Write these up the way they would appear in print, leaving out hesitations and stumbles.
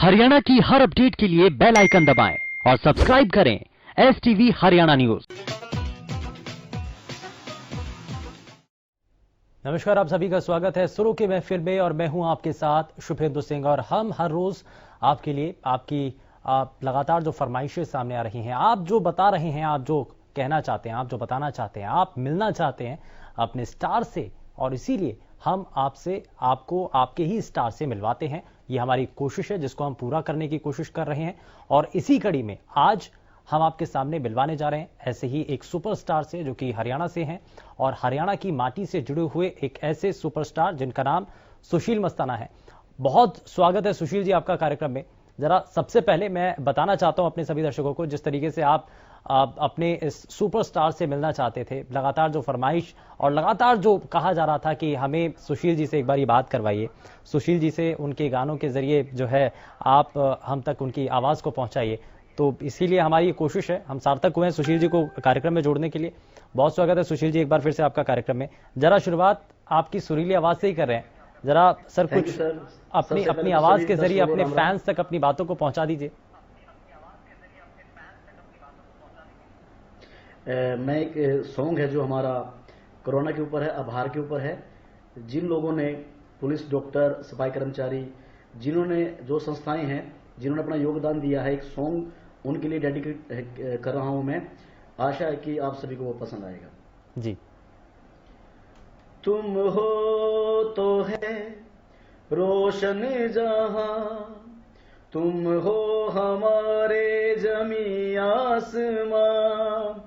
हरियाणा की हर अपडेट के लिए बेल आइकन दबाएं और सब्सक्राइब करें STV हरियाणा न्यूज। नमस्कार, आप सभी का स्वागत है सुरों की महफिल में और मैं हूं आपके साथ शुभेंदु सिंह। और हम हर रोज आपके लिए आप लगातार जो फरमाइशें सामने आ रही हैं, आप जो बता रहे हैं, आप जो कहना चाहते हैं, आप जो बताना चाहते हैं, आप मिलना चाहते हैं अपने स्टार से, और इसीलिए हम आपको आपके ही स्टार से मिलवाते हैं। ये हमारी कोशिश है जिसको हम पूरा करने की कोशिश कर रहे हैं। और इसी कड़ी में आज हम आपके सामने मिलवाने जा रहे हैं ऐसे ही एक सुपरस्टार से जो कि हरियाणा से हैं और हरियाणा की माटी से जुड़े हुए एक ऐसे सुपरस्टार जिनका नाम सुशील मस्ताना है। बहुत स्वागत है सुशील जी आपका कार्यक्रम में। जरा सबसे पहले मैं बताना चाहता हूं अपने सभी दर्शकों को, जिस तरीके से आप अपने इस सुपरस्टार से मिलना चाहते थे, लगातार जो फरमाइश और लगातार जो कहा जा रहा था कि हमें सुशील जी से एक बार ये बात करवाइए, सुशील जी से उनके गानों के जरिए जो है आप हम तक उनकी आवाज को पहुंचाइए, तो इसीलिए हमारी ये कोशिश है। हम सार्थक हुए हैं सुशील जी को कार्यक्रम में जोड़ने के लिए। बहुत स्वागत है सुशील जी एक बार फिर से आपका कार्यक्रम में। जरा शुरुआत आपकी सुरीली आवाज से ही कर रहे हैं। जरा सर कुछ अपनी आवाज के जरिए अपने फैंस तक अपनी बातों को पहुंचा दीजिए। मैं एक सॉन्ग है जो हमारा कोरोना के ऊपर है, आभार के ऊपर है। जिन लोगों ने, पुलिस, डॉक्टर, सफाई कर्मचारी, जिन्होंने, जो संस्थाएं हैं जिन्होंने अपना योगदान दिया है, एक सॉन्ग उनके लिए डेडिकेट कर रहा हूं मैं। आशा है कि आप सभी को वो पसंद आएगा जी। तुम हो तो है रोशन जहां, तुम हो हमारे जमी आसमां,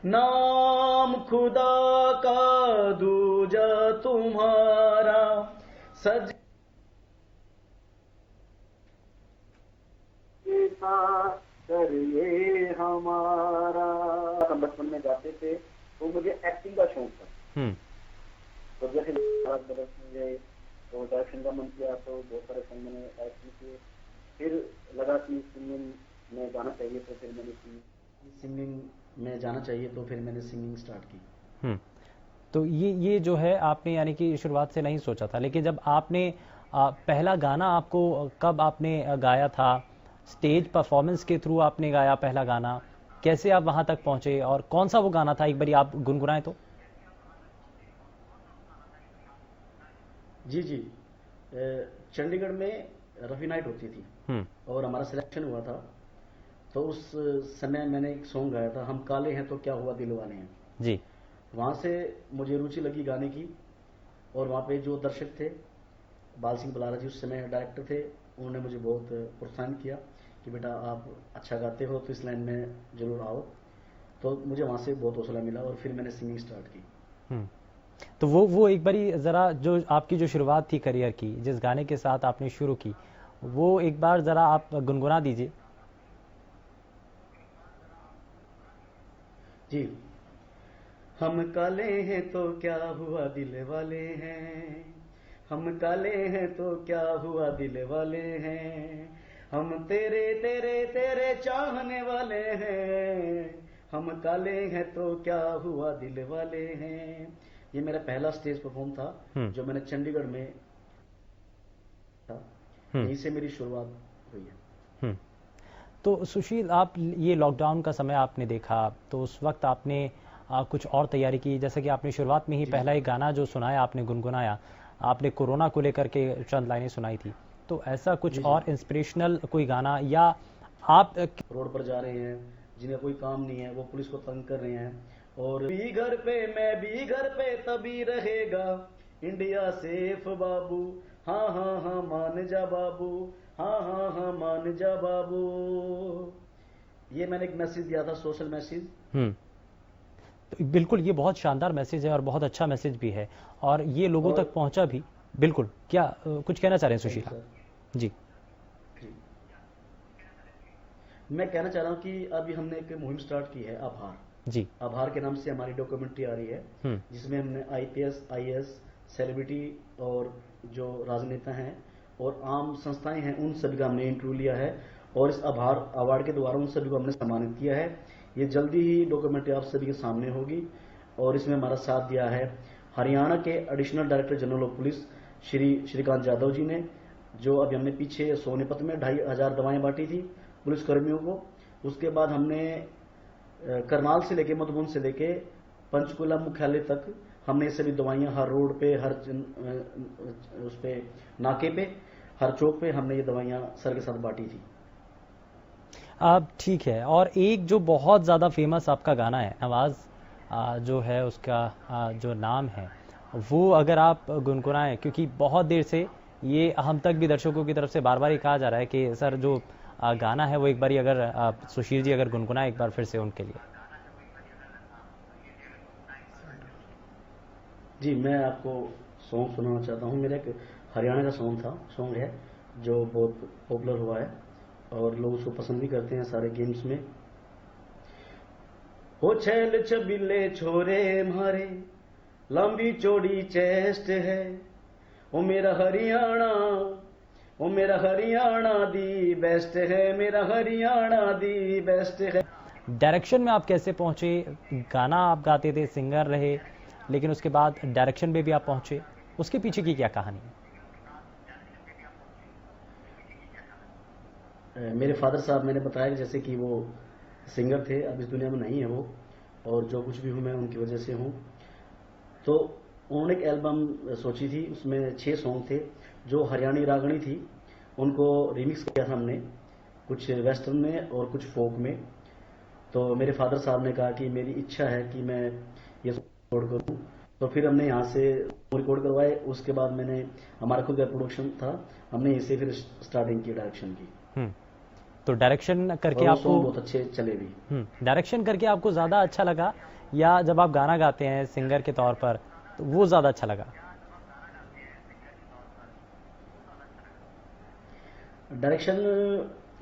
नाम खुदा का दूजा तुम्हारा सज करिए हमारा। हम बचपन में गाते थे तो मुझे एक्टिंग का शौक था। तो जैसे मुझे तो डायरेक्शन का मन किया तो बहुत सारे फिल्म मैंने एक्टिंग किए। फिर लगा कि सिंगिंग में जाना चाहिए तो फिर मैंने सिंगिंग स्टार्ट की। तो ये जो है आपने यानी कि शुरुआत से नहीं सोचा था, लेकिन जब आपने पहला गाना आपको कब आपने गाया था? स्टेज परफॉर्मेंस के थ्रू आपने गाया पहला गाना? कैसे आप वहां तक पहुंचे और कौन सा वो गाना था, एक बार आप गुनगुनाएं तो। जी चंडीगढ़ में रफी नाइट होती थी और हमारा सिलेक्शन हुआ था। तो उस समय मैंने एक सॉन्ग गाया था, हम काले हैं तो क्या हुआ दिल वाले हैं जी। वहां से मुझे रुचि लगी गाने की। और वहां पे जो दर्शक थे, बाल सिंह बलारा जी उस समय डायरेक्टर थे, उन्होंने मुझे बहुत प्रोत्साहन किया कि बेटा आप अच्छा गाते हो तो इस लाइन में जरूर आओ। तो मुझे वहां से बहुत हौसला मिला और फिर मैंने सिंगिंग स्टार्ट की। तो वो एक बारी जरा जो आपकी जो शुरुआत थी करियर की, जिस गाने के साथ आपने शुरू की, वो एक बार जरा आप गुनगुना दीजिए। जी। हम काले हैं तो क्या हुआ दिल वाले हैं, हम काले हैं तो क्या हुआ दिल वाले हैं, हम तेरे तेरे तेरे चाहने वाले हैं, हम काले हैं तो क्या हुआ दिल वाले हैं। ये मेरा पहला स्टेज परफॉर्म था जो मैंने चंडीगढ़ में था। यहीं से मेरी शुरुआत हुई है। तो सुशील, आप ये लॉकडाउन का समय आपने देखा तो उस वक्त आपने कुछ और तैयारी की, जैसे कि आपने शुरुआत में ही पहला एक गाना जो सुनाया, आपने गुनगुनाया, आपने कोरोना को लेकर के चंद लाइनें सुनाई थी। तो ऐसा कुछ और इंस्पिरेशनल कोई गाना, या आप रोड पर जा रहे हैं जिन्हें कोई काम नहीं है, वो पुलिस को तंग कर रहे हैं, और भी घर पे मैं भी घर पे तभी रहेगा इंडिया सेफ बाबू, हाँ हाँ हाँ मान जा बाबू, हाँ हाँ हाँ मान जा बाबू। ये मैंने एक मैसेज दिया था, सोशल मैसेज। तो बिल्कुल ये बहुत शानदार मैसेज है और बहुत अच्छा मैसेज भी है और ये लोगों तक पहुंचा भी। बिल्कुल। क्या कुछ कहना चाह रहे हैं सुशील जी? मैं कहना चाह रहा हूं कि अभी हमने एक मुहिम स्टार्ट की है, आभार जी। आभार के नाम से हमारी डॉक्यूमेंट्री आ रही है, जिसमें हमने IPS IAS सेलिब्रिटी और जो राजनेता हैं और आम संस्थाएं हैं उन सभी का हमने इंटरव्यू लिया है और इस आभार अवार्ड के द्वारा उन सभी को हमने सम्मानित किया है। ये जल्दी ही डॉक्यूमेंट्री आप सभी के सामने होगी और इसमें हमारा साथ दिया है हरियाणा के additional director general of police Shri Shrikant Yadav ji ने, जो अभी हमने पीछे सोनीपत में 2500 दवाएं बांटी थी पुलिसकर्मियों को। उसके बाद हमने करनाल से लेके मधुबन से लेके पंचकुला मुख्यालय तक हमने सभी दवाइयां हर रोड पे, हर उस पे नाके पे, हर चौक पे हमने ये दवाइयां सर के साथ बांटी थी। अब ठीक है, और एक जो बहुत ज़्यादा फेमस आपका गाना है, नवाज जो है उसका जो नाम है, वो अगर आप गुनगुनाएं, क्योंकि बहुत देर से ये हम तक भी दर्शकों की तरफ से बार बार ही कहा जा रहा है कि सर जो गाना है वो एक बार अगर सुशील जी अगर गुनगुनाएं एक बार फिर से उनके लिए। जी, मैं आपको सॉन्ग सुनाना चाहता हूँ। मेरा एक हरियाणा का सॉन्ग है जो बहुत पॉपुलर हुआ है और लोग उसको पसंद भी करते हैं सारे गेम्स में। हो छैल छबीले छोरे मारे, लंबी चौड़ी चेस्ट है, ओ मेरा हरियाणा, ओ मेरा हरियाणा दी बेस्ट है, मेरा हरियाणा दी बेस्ट है। डायरेक्शन में आप कैसे पहुंचे? गाना आप गाते थे, सिंगर रहे, लेकिन उसके बाद डायरेक्शन में भी आप पहुंचे, उसके पीछे की क्या कहानी है? मेरे फादर साहब, मैंने बताया कि जैसे कि वो सिंगर थे, अब इस दुनिया में नहीं है वो, और जो कुछ भी हूँ मैं उनकी वजह से हूँ। तो उन्होंने एक एल्बम सोची थी, उसमें 6 सॉन्ग थे जो हरियाणी रागनी थी, उनको रिमिक्स किया था हमने, कुछ वेस्टर्न में और कुछ फोक में। तो मेरे फादर साहब ने कहा कि मेरी इच्छा है कि मैं ये रिकॉर्ड करूँ, तो फिर हमने यहाँ से रिकॉर्ड करवाए। उसके बाद मैंने, हमारा खुद का प्रोडक्शन था, हमने इसे फिर स्टार्टिंग की डायरेक्शन की। तो डायरेक्शन करके आपको बहुत अच्छे चले भी। डायरेक्शन करके आपको ज़्यादा अच्छा लगा, या जब आप गाना गाते हैं सिंगर के तौर पर तो वो ज़्यादा अच्छा लगा? डायरेक्शन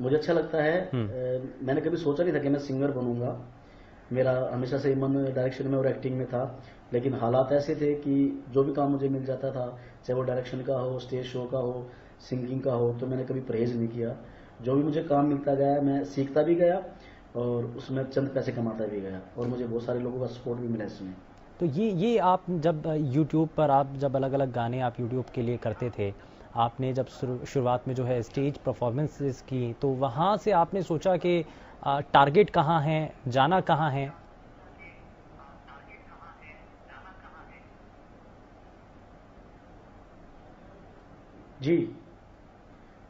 मुझे अच्छा लगता है। मैंने कभी सोचा नहीं था कि मैं सिंगर बनूंगा, मेरा हमेशा से मन डायरेक्शन में और एक्टिंग में था, लेकिन हालात ऐसे थे कि जो भी काम मुझे मिल जाता था, चाहे वो डायरेक्शन का हो, स्टेज शो का हो, सिंगिंग का हो, तो मैंने कभी परहेज नहीं किया। जो भी मुझे काम मिलता गया मैं सीखता भी गया और उसमें चंद पैसे कमाता भी गया, और मुझे बहुत सारे लोगों का सपोर्ट भी मिला इसमें। तो ये आप जब यूट्यूब पर आप जब अलग अलग गाने आप यूट्यूब के लिए करते थे, आपने जब शुरुआत में जो है स्टेज परफॉर्मेंसेस की, तो वहाँ से आपने सोचा कि टारगेट कहाँ है, जाना कहाँ है? जी,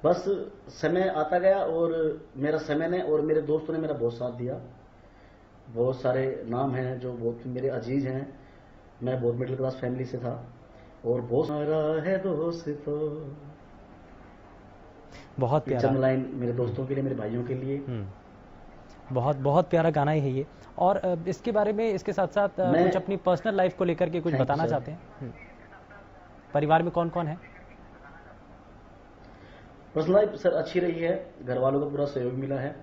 बस समय आता गया और मेरा समय ने और मेरे दोस्तों ने मेरा बहुत साथ दिया। बहुत सारे नाम हैं जो बहुत मेरे अजीज हैं। मैं बहुत मिडिल क्लास फैमिली से था और बहुत सारा है दोस्तों। बहुत प्यारा चंद लाइन मेरे दोस्तों के लिए, मेरे भाइयों के लिए। बहुत बहुत प्यारा गाना ही है ये। और इसके बारे में, इसके साथ साथ कुछ अपनी पर्सनल लाइफ को लेकर के कुछ बताना चाहते हैं? परिवार में कौन कौन है? पर्सनल लाइफ सर अच्छी रही है, घर वालों का पूरा सहयोग मिला है,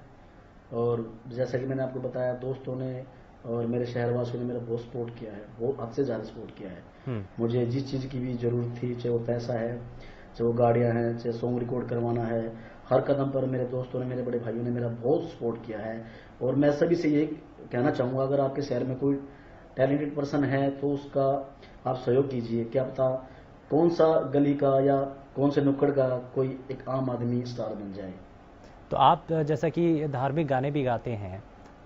और जैसा कि मैंने आपको बताया, दोस्तों ने और मेरे शहरवासियों ने मेरा बहुत सपोर्ट किया है, बहुत हद से ज़्यादा सपोर्ट किया है। मुझे जिस चीज़ की भी ज़रूरत थी, चाहे वो पैसा है, चाहे वो गाड़ियाँ हैं, चाहे सॉन्ग रिकॉर्ड करवाना है, हर कदम पर मेरे दोस्तों ने, मेरे बड़े भाइयों ने मेरा बहुत सपोर्ट किया है। और मैं सभी से ये कहना चाहूँगा, अगर आपके शहर में कोई टैलेंटेड पर्सन है तो उसका आप सहयोग कीजिए। क्या पता कौन सा गली का या कौन से नुक्कड़ का कोई एक आम आदमी स्टार बन जाए। तो आप जैसा कि धार्मिक गाने भी गाते हैं,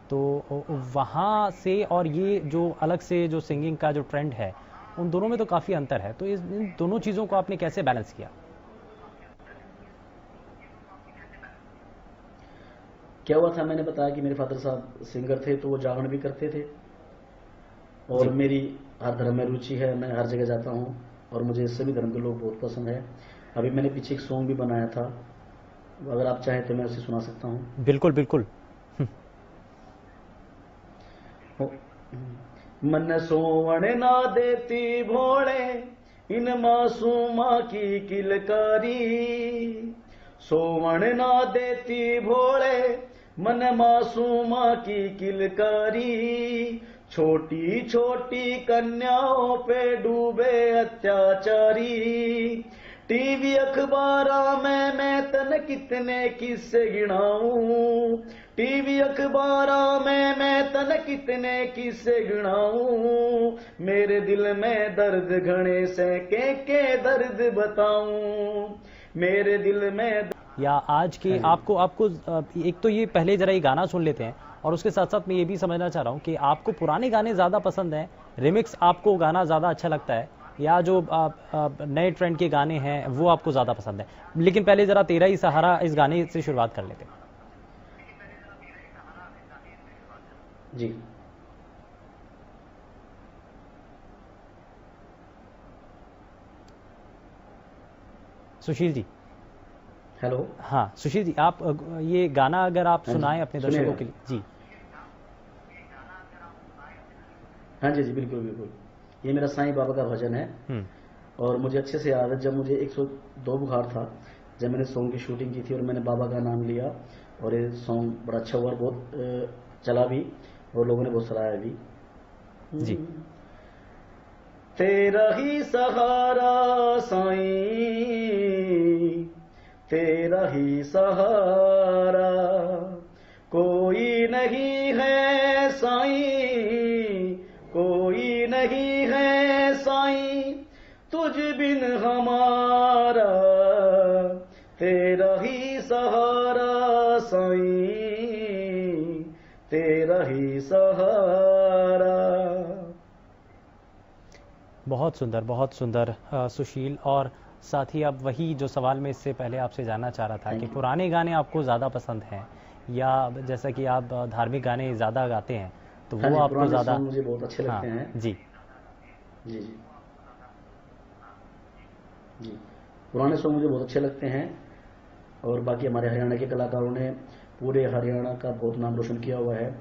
तो वहाँ से और ये जो अलग से जो सिंगिंग का जो ट्रेंड है, उन दोनों में तो काफ़ी अंतर है, तो इन दोनों चीज़ों को आपने कैसे बैलेंस किया? क्या हुआ था, मैंने बताया कि मेरे फादर साहब सिंगर थे, तो वो जागरण भी करते थे, और मेरी हर धर्म में रुचि है, मैं हर जगह जाता हूँ और मुझे सभी धर्म के लोग बहुत पसंद है। अभी मैंने पीछे एक सॉन्ग भी बनाया था, अगर आप चाहें तो मैं उसे सुना सकता हूँ। बिल्कुल बिल्कुल। मन सोवण ना देती भोले, इन मासूमा की किलकारी, सोवण ना देती भोले, मन मासूमा की किलकारी, छोटी छोटी कन्याओं पे डूबे अत्याचारी, टीवी अखबारा में मैं तन कितने किस्से गिनाऊं, टीवी अखबारा में मैं तन कितने किस्से गिनाऊं, मेरे दिल में दर्द घने से के दर्द बताऊं, मेरे दिल में या आज के आपको आपको एक तो ये पहले जरा ये गाना सुन लेते हैं और उसके साथ साथ मैं ये भी समझना चाह रहा हूँ कि आपको पुराने गाने ज़्यादा पसंद हैं, रिमिक्स आपको गाना ज़्यादा अच्छा लगता है, या जो नए ट्रेंड के गाने हैं वो आपको ज़्यादा पसंद है? लेकिन पहले ज़रा तेरा ही सहारा इस गाने से शुरुआत कर लेते हैं। जी सुशील जी। हेलो। हाँ सुशील जी, आप ये गाना अगर आप हाँ जी, सुनाएं अपने सुनिएगा। दर्शकों के लिए। जी हाँ जी जी, बिल्कुल बिल्कुल। ये मेरा साईं बाबा का भजन है और मुझे अच्छे से याद है जब मुझे 102 बुखार था, जब मैंने सॉन्ग की शूटिंग की थी और मैंने बाबा का नाम लिया और ये सॉन्ग बड़ा अच्छा हुआ और बहुत चला भी और लोगों ने बहुत सराहा भी। जी। तेरा ही सहारा साईं, तेरा ही सहारा, कोई नहीं है साईं, कोई नहीं है साईं, तुझ बिन हमारा, तेरा ही सहारा साईं, तेरा ही सहारा। बहुत सुंदर सुशील। और साथ ही अब वही जो सवाल मैं इससे पहले आपसे जानना चाह रहा था कि पुराने गाने आपको ज़्यादा पसंद हैं या जैसा कि आप धार्मिक गाने ज़्यादा गाते हैं तो हाँ वो जी, आपको पुराने ज़्यादा? सॉन्ग मुझे बहुत अच्छे हाँ लगते हैं। जी जी जी जी, पुराने सॉन्ग मुझे बहुत अच्छे लगते हैं और बाकी हमारे हरियाणा के कलाकारों ने पूरे हरियाणा का बहुत नाम रोशन किया हुआ है।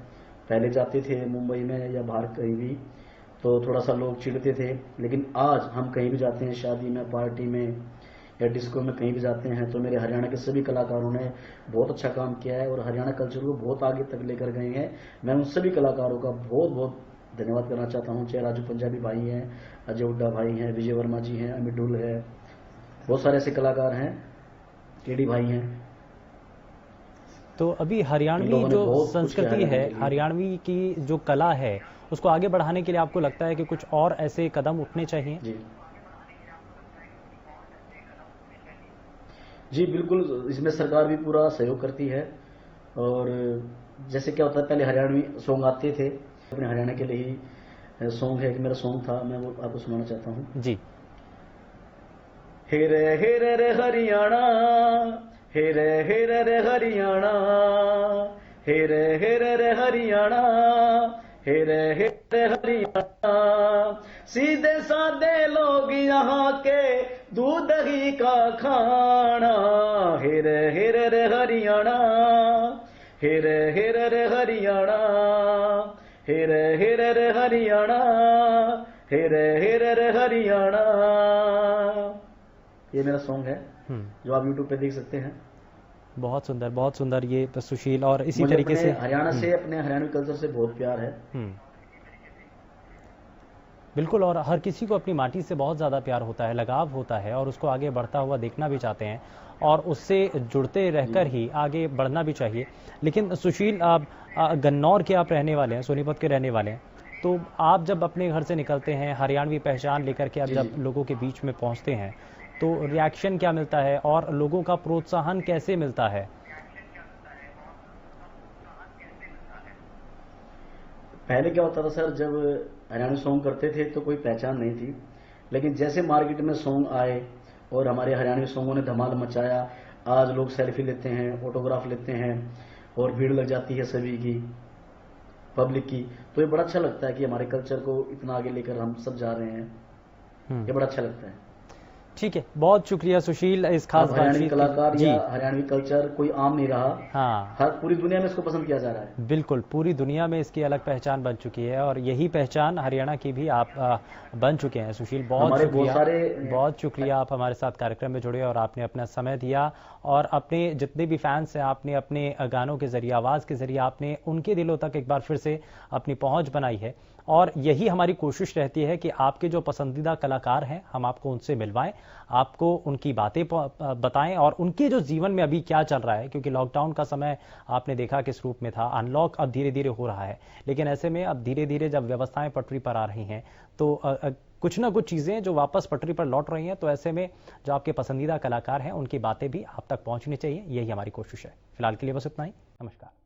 पहले जाते थे मुंबई में या बाहर कहीं भी तो थोड़ा सा लोग चिढ़ते थे, लेकिन आज हम कहीं भी जाते हैं, शादी में, पार्टी में या डिस्को में, कहीं भी जाते हैं तो मेरे हरियाणा के सभी कलाकारों ने बहुत अच्छा काम किया है और हरियाणा कल्चर को बहुत आगे तक लेकर गए हैं। मैं उन सभी कलाकारों का बहुत बहुत धन्यवाद करना चाहता हूँ, चाहे राजू पंजाबी भाई हैं, अजय हुड्डा भाई हैं, विजय वर्मा जी हैं, अमित डुल है, बहुत सारे ऐसे कलाकार हैं, केडी भाई हैं। तो अभी इन हरियाणवी लोगों ने जो बहुत कुछ किया संस्कृति है, हरियाणा के लिए। हरियाणवी की जो कला है उसको आगे बढ़ाने के लिए आपको लगता है कि कुछ और ऐसे कदम उठने चाहिए? जी जी बिल्कुल, इसमें सरकार भी पूरा सहयोग करती है और जैसे क्या होता है, पहले हरियाणवी सॉन्ग आते थे, अपने हरियाणा के लिए ही सॉन्ग है, कि मेरा सॉन्ग था, मैं वो आपको सुनाना चाहता हूँ। जी। हेरे रे हरियाणा, हेरे रे हरियाणा, हेरे रे हरियाणा, हेरे हरियाणा, सीधे साधे लोग यहाँ के, दूध ही का खाना, हेरे रे हरियाणा, हेरे रे हरियाणा, हेरे रे हरियाणा, हेरे रे हरियाणा। ये मेरा सॉन्ग है जो आप YouTube पे देख सकते हैं। बहुत सुंदर ये तो सुशील। और इसी मुझे तरीके अपने से हरियाणा से, अपने हरियाणवी कल्चर से बहुत प्यार है। बिल्कुल, और हर किसी को अपनी माटी से बहुत ज़्यादा प्यार होता है, लगाव होता है और उसको आगे बढ़ता हुआ देखना भी चाहते हैं और उससे जुड़ते रहकर ही आगे बढ़ना भी चाहिए। लेकिन सुशील, आप गन्नौर के आप रहने वाले हैं, सोनीपत के रहने वाले हैं, तो आप जब अपने घर से निकलते हैं हरियाणवी पहचान लेकर के आप जी, जब जी। लोगों के बीच में पहुंचते हैं तो रिएक्शन क्या मिलता है और लोगों का प्रोत्साहन कैसे मिलता है? पहले क्या होता था सर, जब हरियाणवी सॉन्ग करते थे तो कोई पहचान नहीं थी, लेकिन जैसे मार्केट में सॉन्ग आए और हमारे हरियाणवी सॉन्गों ने धमाल मचाया, आज लोग सेल्फी लेते हैं, ऑटोग्राफ लेते हैं और भीड़ लग जाती है सभी की, पब्लिक की, तो ये बड़ा अच्छा लगता है कि हमारे कल्चर को इतना आगे लेकर हम सब जा रहे हैं। ये बड़ा अच्छा लगता है। ठीक है, बहुत शुक्रिया सुशील इस खास अब हरियाणवी बातचीत के कलाकार जी। या हरियाणवी कल्चर कोई आम नहीं रहा। हाँ हर पूरी दुनिया में इसको पसंद किया जा रहा है। बिल्कुल, पूरी दुनिया में इसकी अलग पहचान बन चुकी है और यही पहचान हरियाणा की भी आप बन चुके हैं। सुशील, बहुत हमारे बहुत शुक्रिया, सारे बहुत शुक्रिया, आप हमारे साथ कार्यक्रम में जुड़े और आपने अपना समय दिया और अपने जितने भी फैंस हैं आपने अपने गानों के जरिए, आवाज़ के जरिए आपने उनके दिलों तक एक बार फिर से अपनी पहुंच बनाई है। और यही हमारी कोशिश रहती है कि आपके जो पसंदीदा कलाकार हैं हम आपको उनसे मिलवाएं, आपको उनकी बातें बताएं और उनके जो जीवन में अभी क्या चल रहा है, क्योंकि लॉकडाउन का समय आपने देखा किस रूप में था, अनलॉक अब धीरे धीरे हो रहा है, लेकिन ऐसे में अब धीरे धीरे जब व्यवस्थाएं पटरी पर आ रही हैं तो कुछ ना कुछ चीज़ें जो वापस पटरी पर लौट रही हैं, तो ऐसे में जो आपके पसंदीदा कलाकार हैं उनकी बातें भी आप तक पहुंचनी चाहिए। यही हमारी कोशिश है। फिलहाल के लिए बस इतना ही। नमस्कार।